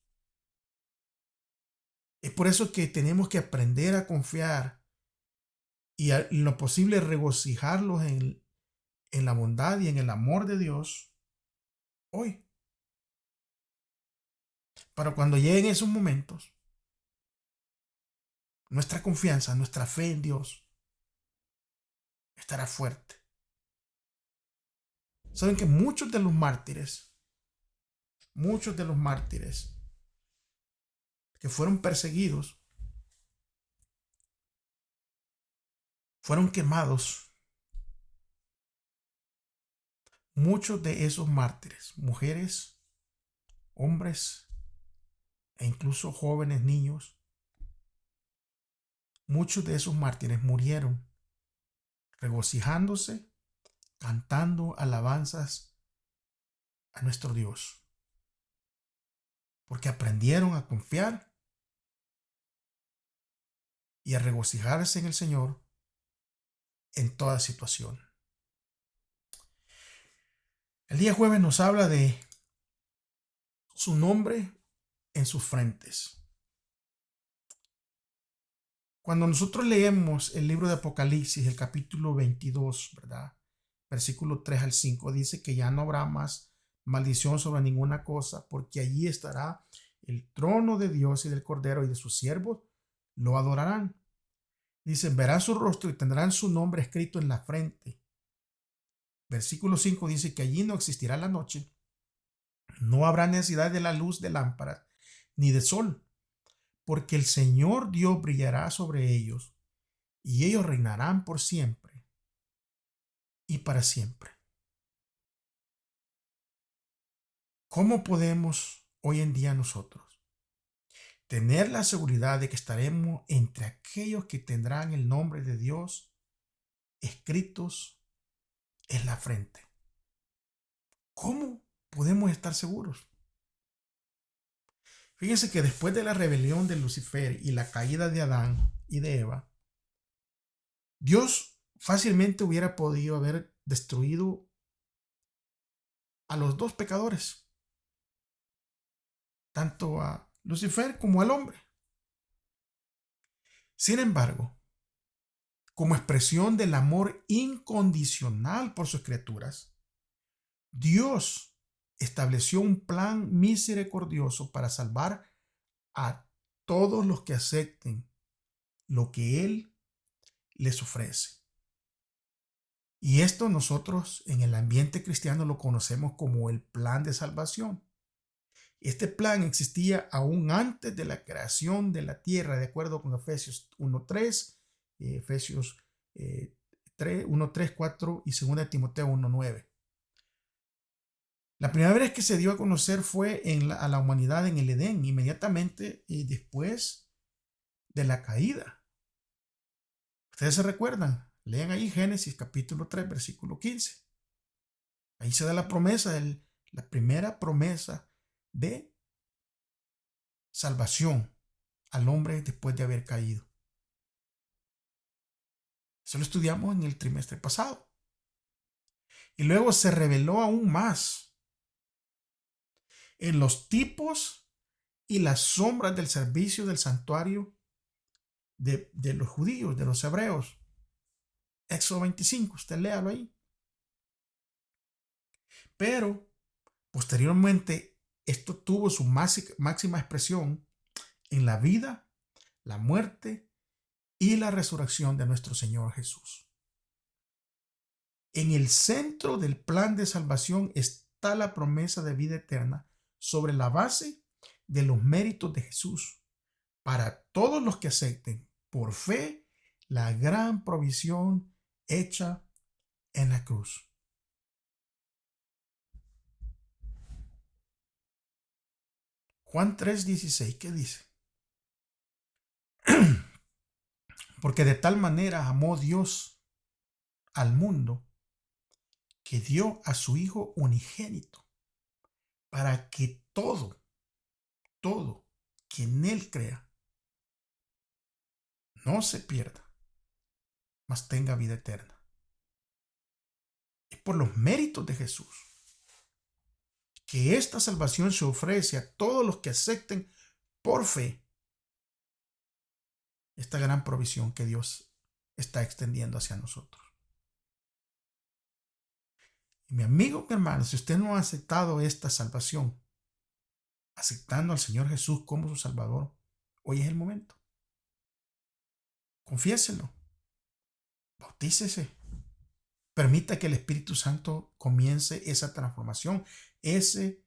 Es por eso que tenemos que aprender a confiar y en lo posible regocijarlos en la bondad y en el amor de Dios hoy. Para cuando lleguen esos momentos, nuestra confianza, nuestra fe en Dios estará fuerte. Saben que muchos de los mártires que fueron perseguidos, fueron quemados. Muchos de esos mártires, mujeres, hombres e incluso jóvenes, niños, muchos de esos mártires murieron regocijándose, cantando alabanzas a nuestro Dios, porque aprendieron a confiar y a regocijarse en el Señor en toda situación. El día jueves nos habla de su nombre en sus frentes. Cuando nosotros leemos el libro de Apocalipsis, el capítulo 22, ¿verdad? Versículo 3 al 5, dice que ya no habrá más maldición sobre ninguna cosa, porque allí estará el trono de Dios y del Cordero, y de sus siervos lo adorarán. Dice, verán su rostro y tendrán su nombre escrito en la frente. Versículo 5 dice que allí no existirá la noche, no habrá necesidad de la luz de lámparas ni de sol, porque el Señor Dios brillará sobre ellos, y ellos reinarán por siempre y para siempre. ¿Cómo podemos hoy en día nosotros tener la seguridad de que estaremos entre aquellos que tendrán el nombre de Dios escritos en la frente? ¿Cómo podemos estar seguros? Fíjense que después de la rebelión de Lucifer y la caída de Adán y de Eva, Dios fácilmente hubiera podido haber destruido a los dos pecadores, tanto a Lucifer como al hombre. Sin embargo, como expresión del amor incondicional por sus criaturas, Dios estableció un plan misericordioso para salvar a todos los que acepten lo que Él les ofrece. Y esto nosotros en el ambiente cristiano lo conocemos como el plan de salvación. Este plan existía aún antes de la creación de la tierra, de acuerdo con Efesios 1:3, Efesios 1:3, 4 y 2 Timoteo 1:9. La primera vez que se dio a conocer fue a la humanidad en el Edén, inmediatamente después de la caída. ¿Ustedes se recuerdan? Lean ahí Génesis capítulo 3, versículo 15. Ahí se da la promesa, la primera promesa de salvación al hombre después de haber caído. Eso lo estudiamos en el trimestre pasado. Y luego se reveló aún más en los tipos y las sombras del servicio del santuario de los judíos, de los hebreos. Éxodo 25, usted léalo ahí. Pero posteriormente esto tuvo su máxima expresión en la vida, la muerte y la resurrección de nuestro Señor Jesús. En el centro del plan de salvación está la promesa de vida eterna sobre la base de los méritos de Jesús para todos los que acepten por fe la gran provisión hecha en la cruz. Juan 3:16, ¿qué dice? Porque de tal manera amó Dios al mundo que dio a su Hijo unigénito para que todo que en Él crea no se pierda, mas tenga vida eterna. Es por los méritos de Jesús que esta salvación se ofrece a todos los que acepten por fe esta gran provisión que Dios está extendiendo hacia nosotros. Y mi amigo, mi hermano, si usted no ha aceptado esta salvación, aceptando al Señor Jesús como su Salvador, hoy es el momento. Confiéselo, bautícese, permita que el Espíritu Santo comience esa transformación, ese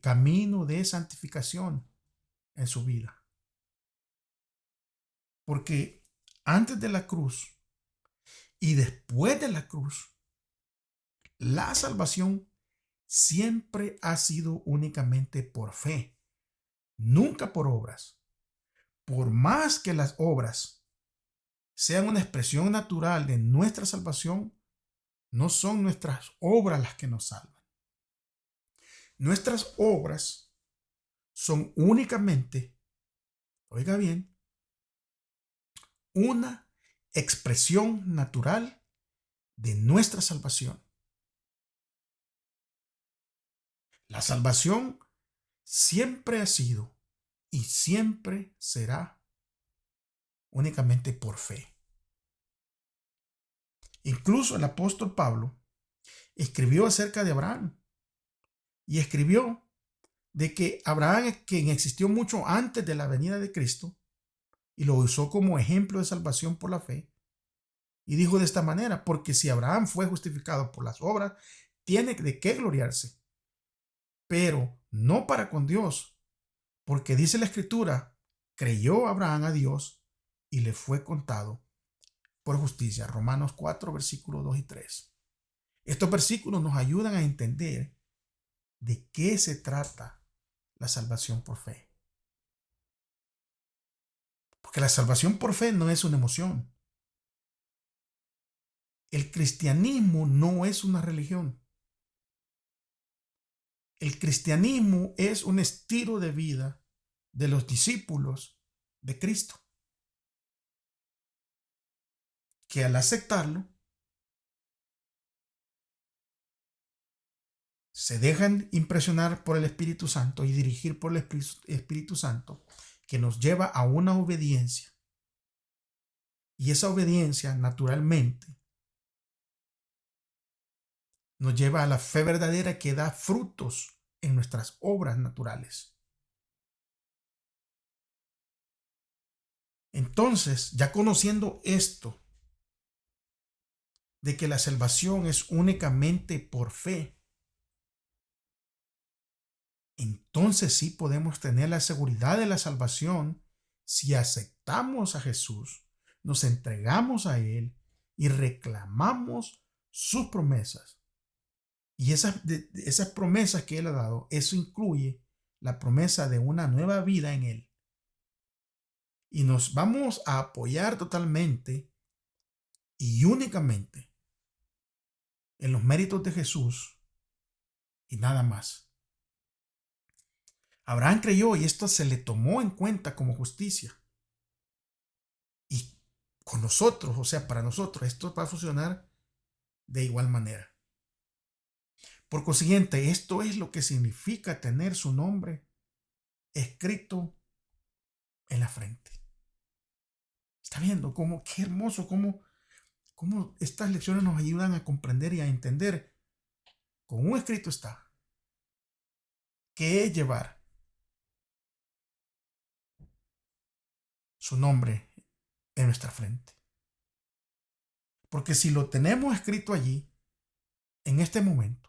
camino de santificación en su vida. Porque antes de la cruz y después de la cruz, la salvación siempre ha sido únicamente por fe, nunca por obras. Por más que las obras sean una expresión natural de nuestra salvación, no son nuestras obras las que nos salvan. Nuestras obras son únicamente, oiga bien, una expresión natural de nuestra salvación. La salvación siempre ha sido y siempre será únicamente por fe. Incluso el apóstol Pablo escribió acerca de Abraham y escribió de que Abraham, quien existió mucho antes de la venida de Cristo, y lo usó como ejemplo de salvación por la fe, y dijo de esta manera: porque si Abraham fue justificado por las obras, tiene de qué gloriarse, pero no para con Dios, porque dice la Escritura: creyó Abraham a Dios y le fue contado por justicia. Romanos 4, versículos 2 y 3. Estos versículos nos ayudan a entender de qué se trata la salvación por fe. Porque la salvación por fe no es una emoción. El cristianismo no es una religión. El cristianismo es un estilo de vida de los discípulos de Cristo, que al aceptarlo se dejan impresionar por el Espíritu Santo y dirigir por el Espíritu Santo, que nos lleva a una obediencia. Y esa obediencia, naturalmente, nos lleva a la fe verdadera que da frutos en nuestras obras naturales. Entonces, ya conociendo esto, de que la salvación es únicamente por fe, entonces sí podemos tener la seguridad de la salvación si aceptamos a Jesús, nos entregamos a Él y reclamamos sus promesas. Y esas promesas que Él ha dado, eso incluye la promesa de una nueva vida en Él. Y nos vamos a apoyar totalmente y únicamente en los méritos de Jesús y nada más. Abraham creyó y esto se le tomó en cuenta como justicia. Y con nosotros, o sea, para nosotros, esto va a funcionar de igual manera. Por consiguiente, esto es lo que significa tener su nombre escrito en la frente. ¿Está viendo cómo, qué hermoso, cómo estas lecciones nos ayudan a comprender y a entender? Con un escrito está, que es llevar su nombre en nuestra frente. Porque si lo tenemos escrito allí, en este momento,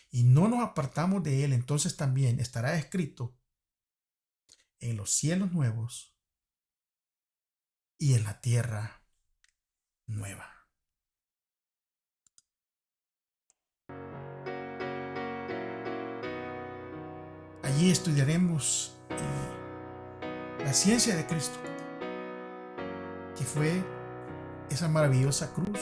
y no nos apartamos de él, entonces también estará escrito en los cielos nuevos y en la tierra nueva. Allí estudiaremos la ciencia de Cristo, que fue esa maravillosa cruz.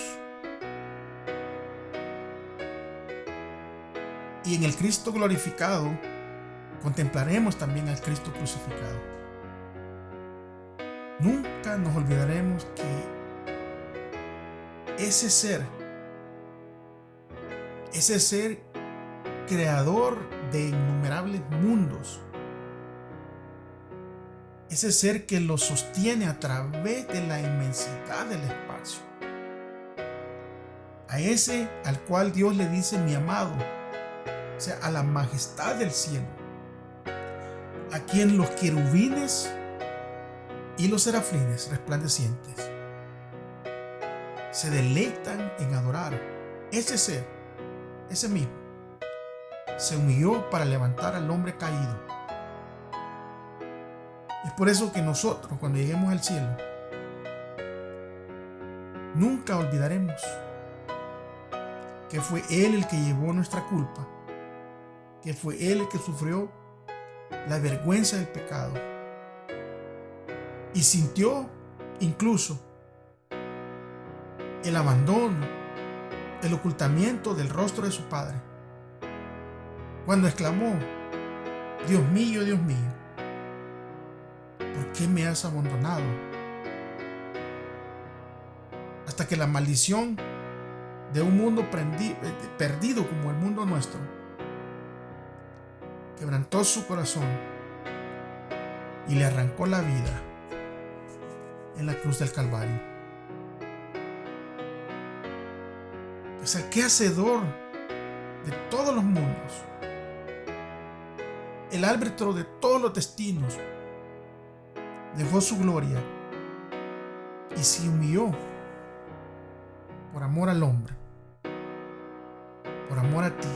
Y en el Cristo glorificado contemplaremos también al Cristo crucificado. Nunca nos olvidaremos que ese ser creador de innumerables mundos, ese ser que lo sostiene a través de la inmensidad del espacio, a ese al cual Dios le dice mi amado, o sea, a la majestad del cielo, a quien los querubines y los serafines resplandecientes se deleitan en adorar. Ese ser, ese mismo, se humilló para levantar al hombre caído. Es por eso que nosotros, cuando lleguemos al cielo, nunca olvidaremos que fue Él el que llevó nuestra culpa, que fue Él el que sufrió la vergüenza del pecado y sintió incluso el abandono, el ocultamiento del rostro de su Padre, cuando exclamó: Dios mío, ¿por qué me has abandonado? Hasta que la maldición de un mundo perdido como el mundo nuestro quebrantó su corazón y le arrancó la vida en la cruz del Calvario. O sea, qué hacedor de todos los mundos, el árbitro de todos los destinos, dejó su gloria y se humilló por amor al hombre, por amor a ti,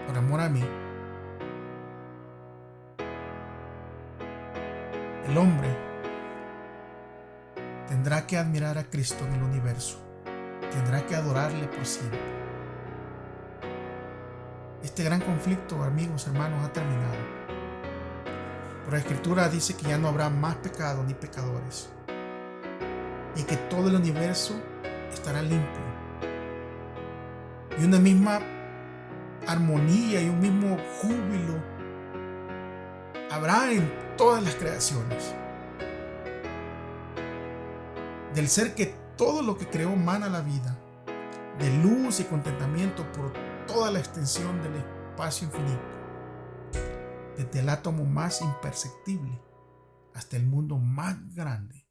por amor a mí. El hombre tendrá que admirar a Cristo en el universo, tendrá que adorarle por siempre. Este gran conflicto, amigos, hermanos, ha terminado. Pero la Escritura dice que ya no habrá más pecado ni pecadores, y que todo el universo estará limpio, y una misma armonía y un mismo júbilo habrá en todas las creaciones, del ser que todo lo que creó mana la vida, de luz y contentamiento por toda la extensión del espacio infinito, desde el átomo más imperceptible hasta el mundo más grande.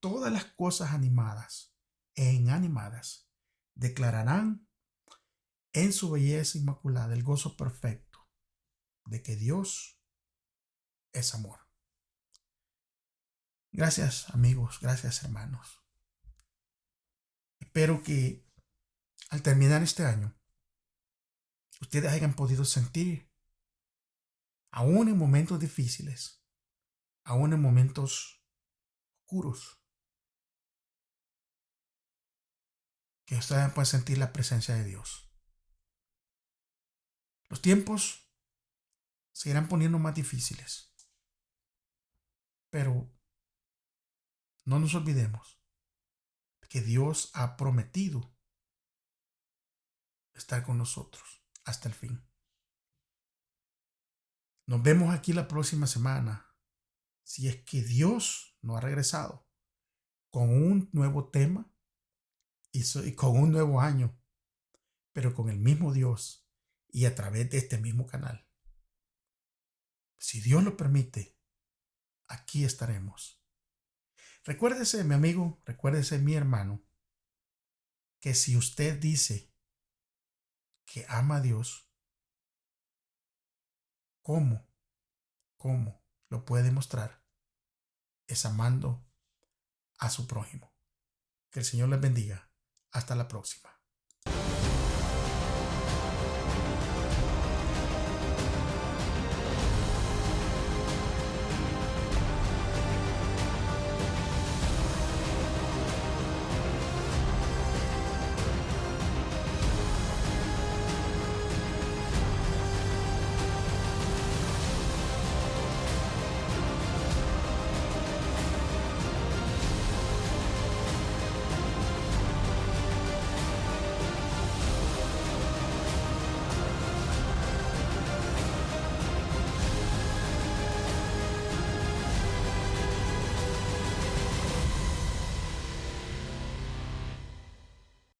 Todas las cosas animadas e inanimadas declararán en su belleza inmaculada el gozo perfecto de que Dios es amor. Gracias, amigos, gracias, hermanos. Espero que al terminar este año ustedes hayan podido sentir, aún en momentos difíciles, aún en momentos oscuros, que ustedes puedan sentir la presencia de Dios. Los tiempos se irán poniendo más difíciles, pero no nos olvidemos que Dios ha prometido estar con nosotros hasta el fin. Nos vemos aquí la próxima semana, si es que Dios no ha regresado, con un nuevo tema y con un nuevo año, pero con el mismo Dios y a través de este mismo canal. Si Dios lo permite, aquí estaremos. Recuérdese, mi amigo, recuérdese, mi hermano, que si usted dice que ama a Dios, ¿cómo lo puede demostrar? Es amando a su prójimo. Que el Señor les bendiga. Hasta la próxima.